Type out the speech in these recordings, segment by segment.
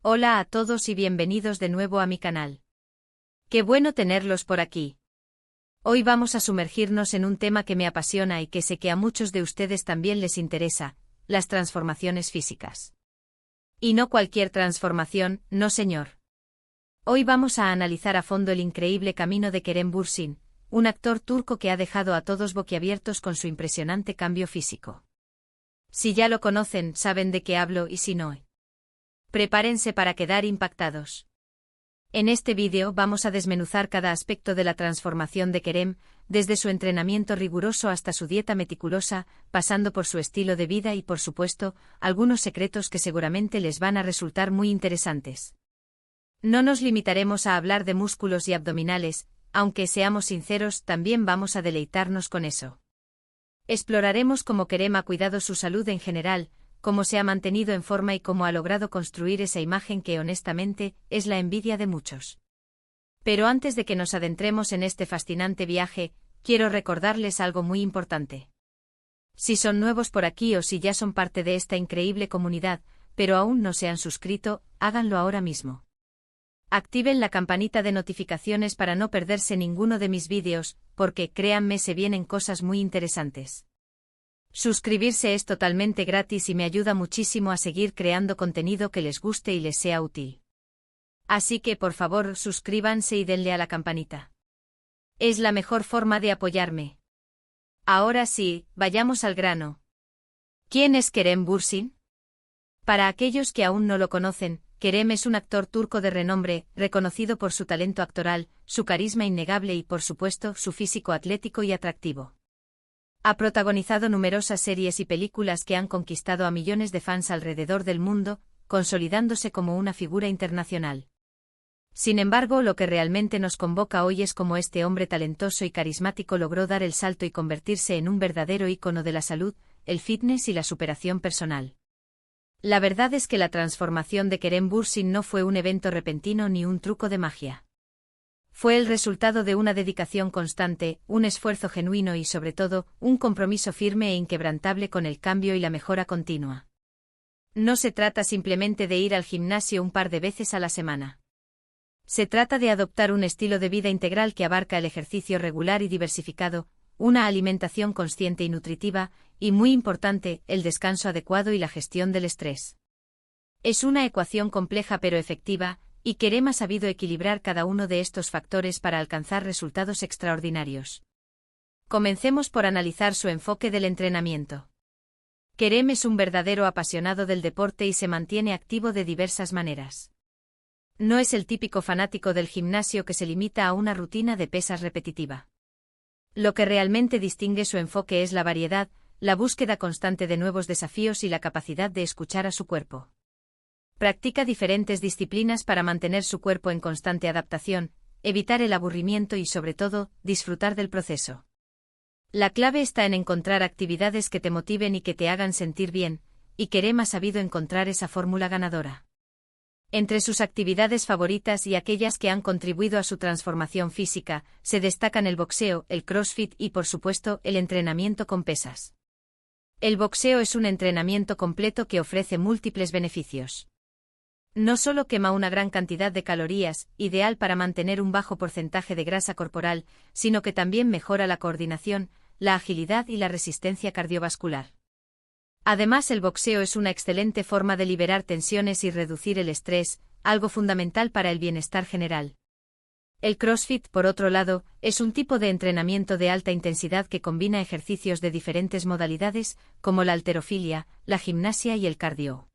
Hola a todos y bienvenidos de nuevo a mi canal. Qué bueno tenerlos por aquí. Hoy vamos a sumergirnos en un tema que me apasiona y que sé que a muchos de ustedes también les interesa, las transformaciones físicas. Y no cualquier transformación, no señor. Hoy vamos a analizar a fondo el increíble camino de Kerem Bürsin, un actor turco que ha dejado a todos boquiabiertos con su impresionante cambio físico. Si ya lo conocen, saben de qué hablo y si no, prepárense para quedar impactados. En este vídeo vamos a desmenuzar cada aspecto de la transformación de Kerem, desde su entrenamiento riguroso hasta su dieta meticulosa, pasando por su estilo de vida y por supuesto, algunos secretos que seguramente les van a resultar muy interesantes. No nos limitaremos a hablar de músculos y abdominales, aunque seamos sinceros, también vamos a deleitarnos con eso. Exploraremos cómo Kerem ha cuidado su salud en general, cómo se ha mantenido en forma y cómo ha logrado construir esa imagen que honestamente es la envidia de muchos. Pero antes de que nos adentremos en este fascinante viaje, quiero recordarles algo muy importante. Si son nuevos por aquí o si ya son parte de esta increíble comunidad, pero aún no se han suscrito, háganlo ahora mismo. Activen la campanita de notificaciones para no perderse ninguno de mis vídeos, porque, créanme, se vienen cosas muy interesantes. Suscribirse es totalmente gratis y me ayuda muchísimo a seguir creando contenido que les guste y les sea útil. Así que por favor suscríbanse y denle a la campanita. Es la mejor forma de apoyarme. Ahora sí, vayamos al grano. ¿Quién es Kerem Bürsin? Para aquellos que aún no lo conocen, Kerem es un actor turco de renombre, reconocido por su talento actoral, su carisma innegable y por supuesto su físico atlético y atractivo. Ha protagonizado numerosas series y películas que han conquistado a millones de fans alrededor del mundo, consolidándose como una figura internacional. Sin embargo, lo que realmente nos convoca hoy es cómo este hombre talentoso y carismático logró dar el salto y convertirse en un verdadero ícono de la salud, el fitness y la superación personal. La verdad es que la transformación de Kerem Bürsin no fue un evento repentino ni un truco de magia. Fue el resultado de una dedicación constante, un esfuerzo genuino y sobre todo, un compromiso firme e inquebrantable con el cambio y la mejora continua. No se trata simplemente de ir al gimnasio un par de veces a la semana. Se trata de adoptar un estilo de vida integral que abarca el ejercicio regular y diversificado, una alimentación consciente y nutritiva, y muy importante, el descanso adecuado y la gestión del estrés. Es una ecuación compleja pero efectiva, y Kerem ha sabido equilibrar cada uno de estos factores para alcanzar resultados extraordinarios. Comencemos por analizar su enfoque del entrenamiento. Kerem es un verdadero apasionado del deporte y se mantiene activo de diversas maneras. No es el típico fanático del gimnasio que se limita a una rutina de pesas repetitiva. Lo que realmente distingue su enfoque es la variedad, la búsqueda constante de nuevos desafíos y la capacidad de escuchar a su cuerpo. Practica diferentes disciplinas para mantener su cuerpo en constante adaptación, evitar el aburrimiento y sobre todo, disfrutar del proceso. La clave está en encontrar actividades que te motiven y que te hagan sentir bien, y Kerem ha sabido encontrar esa fórmula ganadora. Entre sus actividades favoritas y aquellas que han contribuido a su transformación física, se destacan el boxeo, el crossfit y por supuesto, el entrenamiento con pesas. El boxeo es un entrenamiento completo que ofrece múltiples beneficios. No solo quema una gran cantidad de calorías, ideal para mantener un bajo porcentaje de grasa corporal, sino que también mejora la coordinación, la agilidad y la resistencia cardiovascular. Además, el boxeo es una excelente forma de liberar tensiones y reducir el estrés, algo fundamental para el bienestar general. El CrossFit, por otro lado, es un tipo de entrenamiento de alta intensidad que combina ejercicios de diferentes modalidades, como la halterofilia, la gimnasia y el cardio.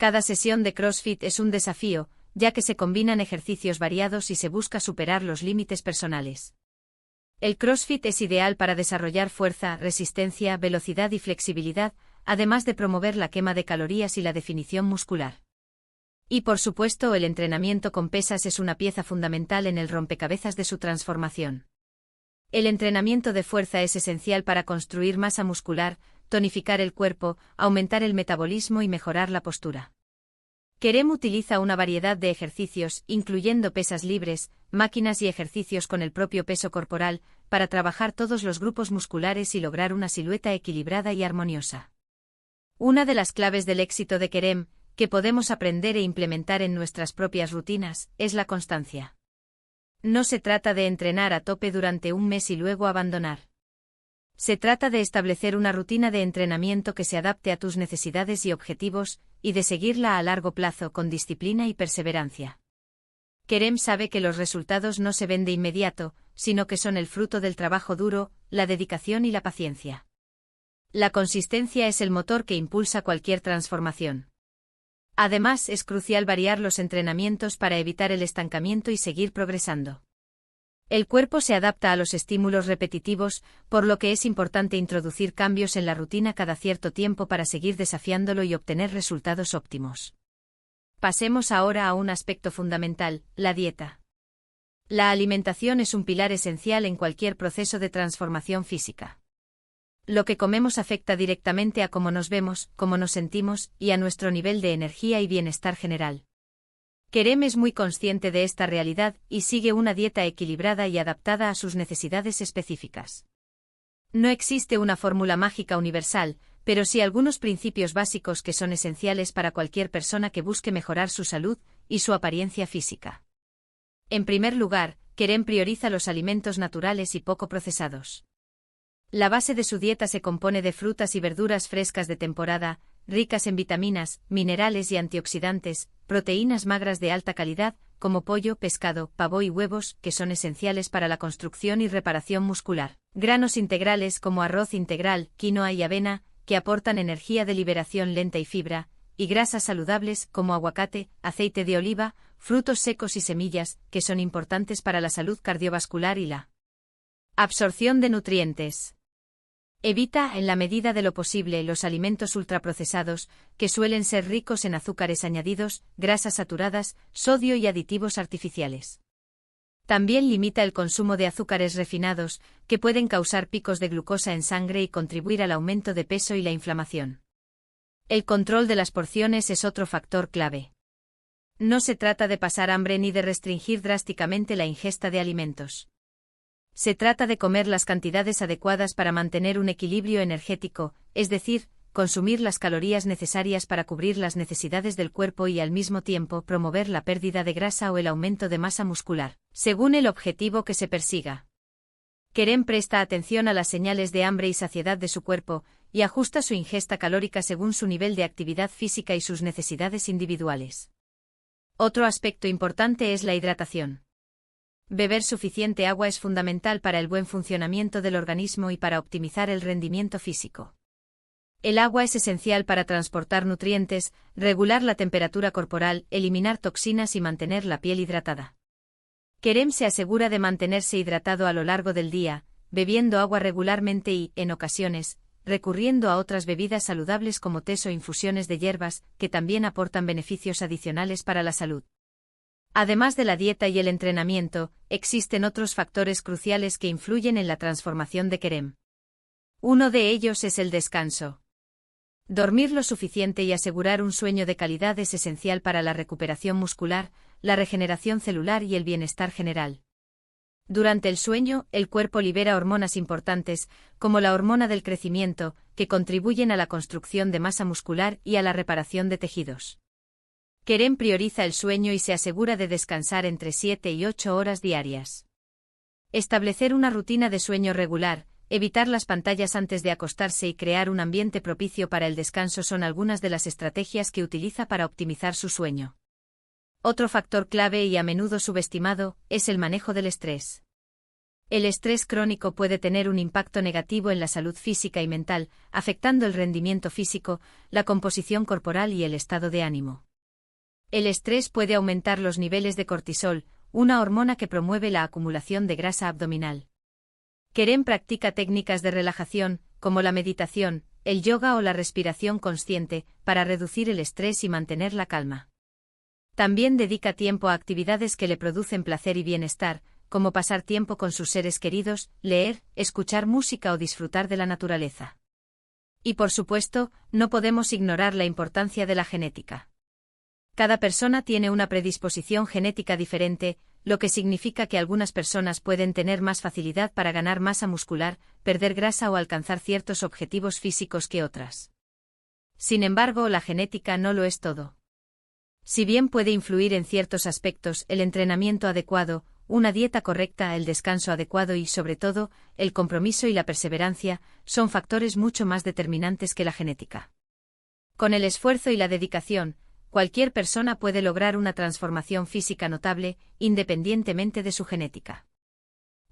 Cada sesión de CrossFit es un desafío, ya que se combinan ejercicios variados y se busca superar los límites personales. El CrossFit es ideal para desarrollar fuerza, resistencia, velocidad y flexibilidad, además de promover la quema de calorías y la definición muscular. Y por supuesto, el entrenamiento con pesas es una pieza fundamental en el rompecabezas de su transformación. El entrenamiento de fuerza es esencial para construir masa muscular, tonificar el cuerpo, aumentar el metabolismo y mejorar la postura. Kerem utiliza una variedad de ejercicios, incluyendo pesas libres, máquinas y ejercicios con el propio peso corporal, para trabajar todos los grupos musculares y lograr una silueta equilibrada y armoniosa. Una de las claves del éxito de Kerem que podemos aprender e implementar en nuestras propias rutinas, es la constancia. No se trata de entrenar a tope durante un mes y luego abandonar. Se trata de establecer una rutina de entrenamiento que se adapte a tus necesidades y objetivos, y de seguirla a largo plazo con disciplina y perseverancia. Kerem sabe que los resultados no se ven de inmediato, sino que son el fruto del trabajo duro, la dedicación y la paciencia. La consistencia es el motor que impulsa cualquier transformación. Además, es crucial variar los entrenamientos para evitar el estancamiento y seguir progresando. El cuerpo se adapta a los estímulos repetitivos, por lo que es importante introducir cambios en la rutina cada cierto tiempo para seguir desafiándolo y obtener resultados óptimos. Pasemos ahora a un aspecto fundamental, la dieta. La alimentación es un pilar esencial en cualquier proceso de transformación física. Lo que comemos afecta directamente a cómo nos vemos, cómo nos sentimos, y a nuestro nivel de energía y bienestar general. Kerem es muy consciente de esta realidad y sigue una dieta equilibrada y adaptada a sus necesidades específicas. No existe una fórmula mágica universal, pero sí algunos principios básicos que son esenciales para cualquier persona que busque mejorar su salud y su apariencia física. En primer lugar, Kerem prioriza los alimentos naturales y poco procesados. La base de su dieta se compone de frutas y verduras frescas de temporada, ricas en vitaminas, minerales y antioxidantes, proteínas magras de alta calidad, como pollo, pescado, pavo y huevos, que son esenciales para la construcción y reparación muscular. Granos integrales como arroz integral, quinoa y avena, que aportan energía de liberación lenta y fibra, y grasas saludables como aguacate, aceite de oliva, frutos secos y semillas, que son importantes para la salud cardiovascular y la absorción de nutrientes. Evita, en la medida de lo posible, los alimentos ultraprocesados, que suelen ser ricos en azúcares añadidos, grasas saturadas, sodio y aditivos artificiales. También limita el consumo de azúcares refinados, que pueden causar picos de glucosa en sangre y contribuir al aumento de peso y la inflamación. El control de las porciones es otro factor clave. No se trata de pasar hambre ni de restringir drásticamente la ingesta de alimentos. Se trata de comer las cantidades adecuadas para mantener un equilibrio energético, es decir, consumir las calorías necesarias para cubrir las necesidades del cuerpo y al mismo tiempo promover la pérdida de grasa o el aumento de masa muscular, según el objetivo que se persiga. Kerem presta atención a las señales de hambre y saciedad de su cuerpo, y ajusta su ingesta calórica según su nivel de actividad física y sus necesidades individuales. Otro aspecto importante es la hidratación. Beber suficiente agua es fundamental para el buen funcionamiento del organismo y para optimizar el rendimiento físico. El agua es esencial para transportar nutrientes, regular la temperatura corporal, eliminar toxinas y mantener la piel hidratada. Kerem se asegura de mantenerse hidratado a lo largo del día, bebiendo agua regularmente y, en ocasiones, recurriendo a otras bebidas saludables como tés o infusiones de hierbas, que también aportan beneficios adicionales para la salud. Además de la dieta y el entrenamiento, existen otros factores cruciales que influyen en la transformación de Kerem. Uno de ellos es el descanso. Dormir lo suficiente y asegurar un sueño de calidad es esencial para la recuperación muscular, la regeneración celular y el bienestar general. Durante el sueño, el cuerpo libera hormonas importantes, como la hormona del crecimiento, que contribuyen a la construcción de masa muscular y a la reparación de tejidos. Kerem prioriza el sueño y se asegura de descansar entre 7 y 8 horas diarias. Establecer una rutina de sueño regular, evitar las pantallas antes de acostarse y crear un ambiente propicio para el descanso son algunas de las estrategias que utiliza para optimizar su sueño. Otro factor clave y a menudo subestimado es el manejo del estrés. El estrés crónico puede tener un impacto negativo en la salud física y mental, afectando el rendimiento físico, la composición corporal y el estado de ánimo. El estrés puede aumentar los niveles de cortisol, una hormona que promueve la acumulación de grasa abdominal. Kerem practica técnicas de relajación, como la meditación, el yoga o la respiración consciente, para reducir el estrés y mantener la calma. También dedica tiempo a actividades que le producen placer y bienestar, como pasar tiempo con sus seres queridos, leer, escuchar música o disfrutar de la naturaleza. Y por supuesto, no podemos ignorar la importancia de la genética. Cada persona tiene una predisposición genética diferente, lo que significa que algunas personas pueden tener más facilidad para ganar masa muscular, perder grasa o alcanzar ciertos objetivos físicos que otras. Sin embargo, la genética no lo es todo. Si bien puede influir en ciertos aspectos, el entrenamiento adecuado, una dieta correcta, el descanso adecuado y, sobre todo, el compromiso y la perseverancia, son factores mucho más determinantes que la genética. Con el esfuerzo y la dedicación, cualquier persona puede lograr una transformación física notable, independientemente de su genética.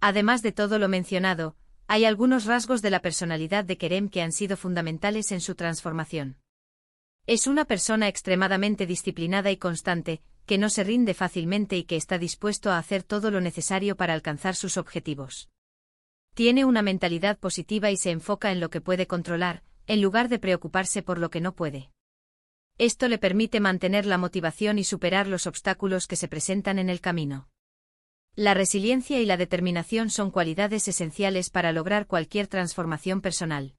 Además de todo lo mencionado, hay algunos rasgos de la personalidad de Kerem que han sido fundamentales en su transformación. Es una persona extremadamente disciplinada y constante, que no se rinde fácilmente y que está dispuesto a hacer todo lo necesario para alcanzar sus objetivos. Tiene una mentalidad positiva y se enfoca en lo que puede controlar, en lugar de preocuparse por lo que no puede. Esto le permite mantener la motivación y superar los obstáculos que se presentan en el camino. La resiliencia y la determinación son cualidades esenciales para lograr cualquier transformación personal.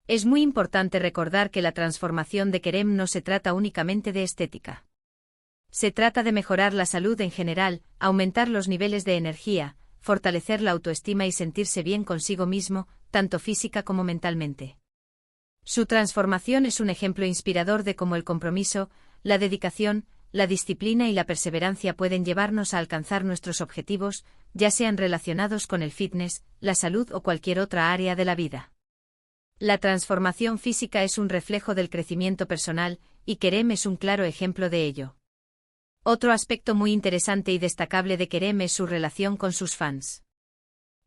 Es muy importante recordar que la transformación de Kerem no se trata únicamente de estética. Se trata de mejorar la salud en general, aumentar los niveles de energía, fortalecer la autoestima y sentirse bien consigo mismo, tanto física como mentalmente. Su transformación es un ejemplo inspirador de cómo el compromiso, la dedicación, la disciplina y la perseverancia pueden llevarnos a alcanzar nuestros objetivos, ya sean relacionados con el fitness, la salud o cualquier otra área de la vida. La transformación física es un reflejo del crecimiento personal, y Kerem es un claro ejemplo de ello. Otro aspecto muy interesante y destacable de Kerem es su relación con sus fans.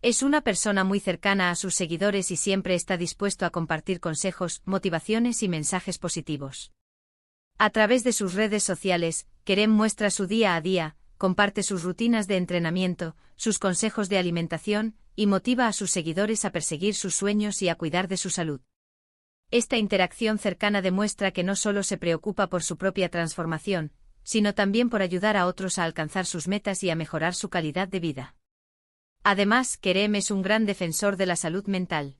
Es una persona muy cercana a sus seguidores y siempre está dispuesto a compartir consejos, motivaciones y mensajes positivos. A través de sus redes sociales, Kerem muestra su día a día, comparte sus rutinas de entrenamiento, sus consejos de alimentación, y motiva a sus seguidores a perseguir sus sueños y a cuidar de su salud. Esta interacción cercana demuestra que no solo se preocupa por su propia transformación, sino también por ayudar a otros a alcanzar sus metas y a mejorar su calidad de vida. Además, Kerem es un gran defensor de la salud mental.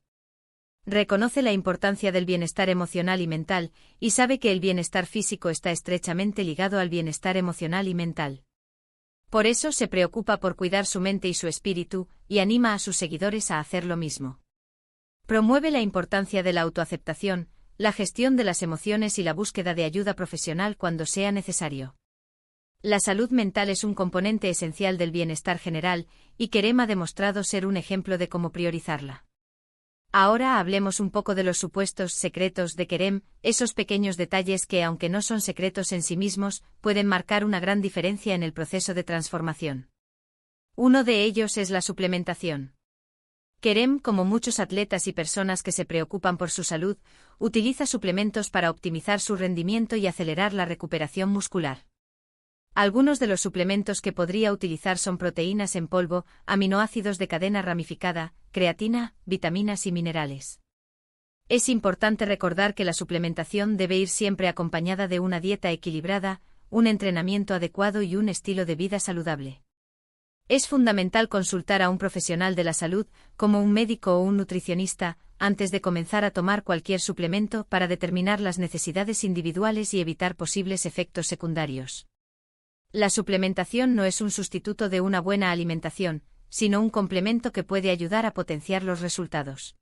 Reconoce la importancia del bienestar emocional y mental, y sabe que el bienestar físico está estrechamente ligado al bienestar emocional y mental. Por eso se preocupa por cuidar su mente y su espíritu, y anima a sus seguidores a hacer lo mismo. Promueve la importancia de la autoaceptación, la gestión de las emociones y la búsqueda de ayuda profesional cuando sea necesario. La salud mental es un componente esencial del bienestar general, y Kerem ha demostrado ser un ejemplo de cómo priorizarla. Ahora hablemos un poco de los supuestos secretos de Kerem, esos pequeños detalles que, aunque no son secretos en sí mismos, pueden marcar una gran diferencia en el proceso de transformación. Uno de ellos es la suplementación. Kerem, como muchos atletas y personas que se preocupan por su salud, utiliza suplementos para optimizar su rendimiento y acelerar la recuperación muscular. Algunos de los suplementos que podría utilizar son proteínas en polvo, aminoácidos de cadena ramificada, creatina, vitaminas y minerales. Es importante recordar que la suplementación debe ir siempre acompañada de una dieta equilibrada, un entrenamiento adecuado y un estilo de vida saludable. Es fundamental consultar a un profesional de la salud, como un médico o un nutricionista, antes de comenzar a tomar cualquier suplemento para determinar las necesidades individuales y evitar posibles efectos secundarios. La suplementación no es un sustituto de una buena alimentación, sino un complemento que puede ayudar a potenciar los resultados.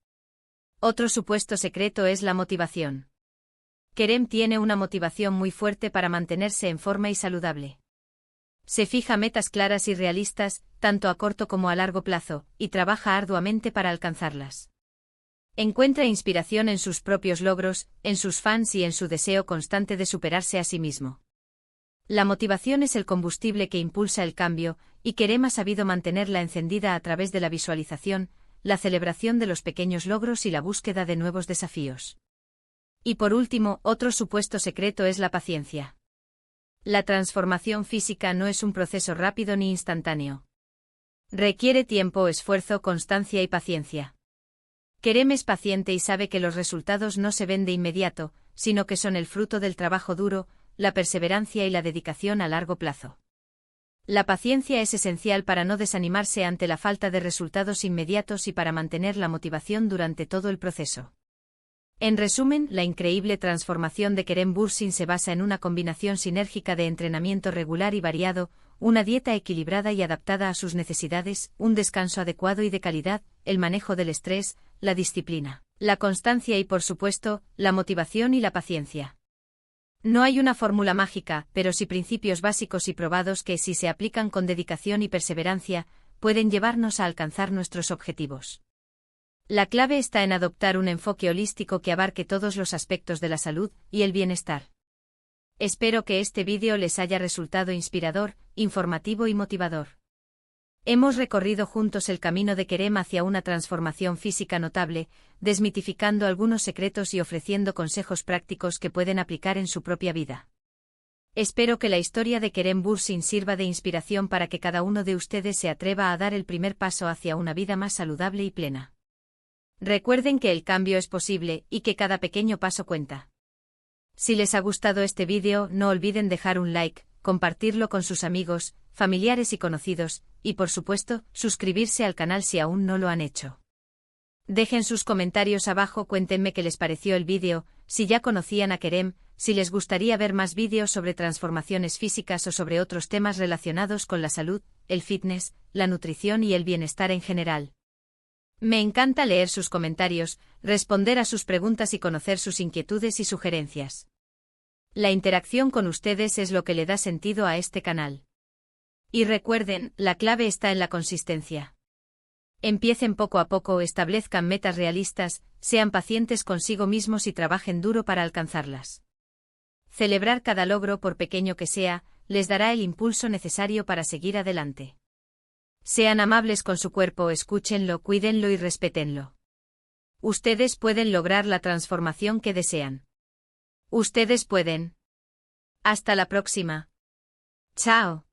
Otro supuesto secreto es la motivación. Kerem tiene una motivación muy fuerte para mantenerse en forma y saludable. Se fija metas claras y realistas, tanto a corto como a largo plazo, y trabaja arduamente para alcanzarlas. Encuentra inspiración en sus propios logros, en sus fans y en su deseo constante de superarse a sí mismo. La motivación es el combustible que impulsa el cambio, y Kerem ha sabido mantenerla encendida a través de la visualización, la celebración de los pequeños logros y la búsqueda de nuevos desafíos. Y por último, otro supuesto secreto es la paciencia. La transformación física no es un proceso rápido ni instantáneo. Requiere tiempo, esfuerzo, constancia y paciencia. Kerem es paciente y sabe que los resultados no se ven de inmediato, sino que son el fruto del trabajo duro, la perseverancia y la dedicación a largo plazo. La paciencia es esencial para no desanimarse ante la falta de resultados inmediatos y para mantener la motivación durante todo el proceso. En resumen, la increíble transformación de Kerem Bürsin se basa en una combinación sinérgica de entrenamiento regular y variado, una dieta equilibrada y adaptada a sus necesidades, un descanso adecuado y de calidad, el manejo del estrés, la disciplina, la constancia y, por supuesto, la motivación y la paciencia. No hay una fórmula mágica, pero sí principios básicos y probados que, si se aplican con dedicación y perseverancia, pueden llevarnos a alcanzar nuestros objetivos. La clave está en adoptar un enfoque holístico que abarque todos los aspectos de la salud y el bienestar. Espero que este vídeo les haya resultado inspirador, informativo y motivador. Hemos recorrido juntos el camino de Kerem hacia una transformación física notable, desmitificando algunos secretos y ofreciendo consejos prácticos que pueden aplicar en su propia vida. Espero que la historia de Kerem Bürsin sirva de inspiración para que cada uno de ustedes se atreva a dar el primer paso hacia una vida más saludable y plena. Recuerden que el cambio es posible y que cada pequeño paso cuenta. Si les ha gustado este vídeo, no olviden dejar un like, compartirlo con sus amigos, familiares y conocidos, y por supuesto, suscribirse al canal si aún no lo han hecho. Dejen sus comentarios abajo, cuéntenme qué les pareció el vídeo, si ya conocían a Kerem, si les gustaría ver más vídeos sobre transformaciones físicas o sobre otros temas relacionados con la salud, el fitness, la nutrición y el bienestar en general. Me encanta leer sus comentarios, responder a sus preguntas y conocer sus inquietudes y sugerencias. La interacción con ustedes es lo que le da sentido a este canal. Y recuerden, la clave está en la consistencia. Empiecen poco a poco, establezcan metas realistas, sean pacientes consigo mismos y trabajen duro para alcanzarlas. Celebrar cada logro, por pequeño que sea, les dará el impulso necesario para seguir adelante. Sean amables con su cuerpo, escúchenlo, cuídenlo y respétenlo. Ustedes pueden lograr la transformación que desean. Ustedes pueden. Hasta la próxima. Chao.